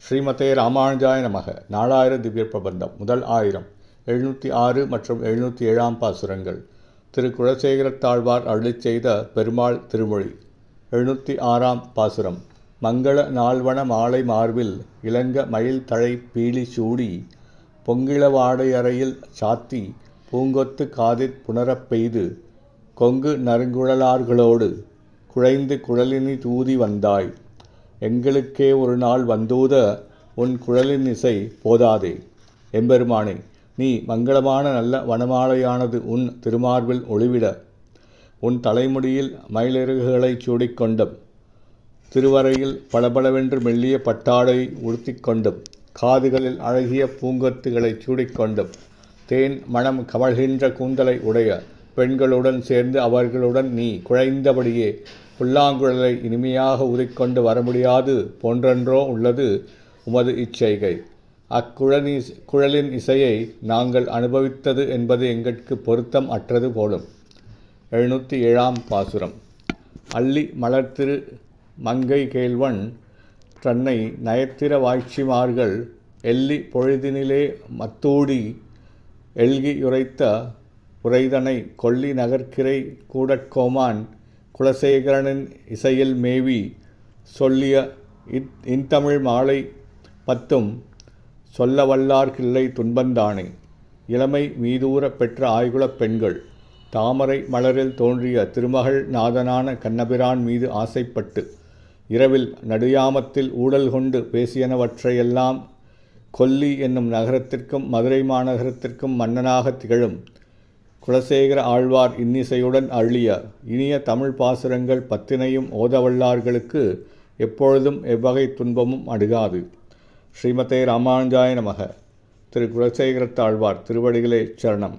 ஸ்ரீமதே ராமானுஜாய நமக. நாலாயிர திவ்ய பிரபந்தம். முதல் 1000 706 மற்றும் 707 பாசுரங்கள். திரு குலசேகரத்தாழ்வார் அருளிச் செய்த பெருமாள் திருமொழி. 706 பாசுரம். மங்கள நாள்வன மாலை மார்பில் இளங்க மயில் தழை பீலி சூடி பொங்கிள வாடையறையில் சாத்தி பூங்கொத்து காதிற் புணரப் பெய்து கொங்கு நறுங்குழலார்களோடு குழைந்து குழலினி தூதி வந்தாய். எங்களுக்கே ஒரு நாள் வந்தூத உன் குழலின் இசை போதாதே. எம்பெருமானே, நீ மங்களமான நல்ல வனமாலையானது உன் திருமார்பில் ஒளிவிட உன் தலைமுடியில் மயிலிறகுகளைச் சூடிக்கொண்டும் திருவரையில் பளபளவென்று மெல்லிய பட்டாடை உடுத்திக்கொண்டும் காதுகளில் அழகிய பூங்கொத்துகளைச் சூடிக்கொண்டும் தேன் மணம் கமழ்கின்ற கூந்தலை உடைய பெண்களுடன் சேர்ந்து அவர்களுடன் நீ குழைந்தபடியே புல்லாங்குழலை இனிமையாக ஊதிக்கொண்டு வர முடியாது போன்றென்றோ உள்ளது உமது இச்செய்கை. குழலின் இசையை நாங்கள் அனுபவித்தது என்பது எங்களுக்கு பொருத்தம் அற்றது போலும். 707 பாசுரம். அள்ளி மலர்த்திரு மங்கை கேள்வன் தன்னை நயத்திர வாய்ச்சிமார்கள் எள்ளி பொழுதினிலே மத்தூடி எல்கியுரைத்த உரைதனை கொல்லி நகர்க்கிரை கூடற்கோமான் குலசேகரனின் இசையில் மேவி சொல்லிய இன்தமிழ் மாலை பத்தும் சொல்ல வல்லார்கில்லை துன்பந்தானே. இளமை மீதூர பெற்ற ஆய்குலப் பெண்கள் தாமரை மலரில் தோன்றிய திருமகள் நாதனான கண்ணபிரான் மீது ஆசைப்பட்டு இரவில் நடுயாமத்தில் ஊடல் கொண்டு பேசியனவற்றையெல்லாம் கொல்லி என்னும் நகரத்திற்கும் மதுரை மாநகரத்திற்கும் மன்னனாக திகழும் குலசேகர ஆழ்வார் இன்னிசையுடன் அருளிய இனிய தமிழ் பாசுரங்கள் பத்தினையும் ஓதவல்லார்களுக்கு எப்பொழுதும் எவ்வகை துன்பமும் அணுகாது. ஸ்ரீமதே ராமானுஜாய நமக. திரு குலசேகரத்தாழ்வார் திருவடிகளே சரணம்.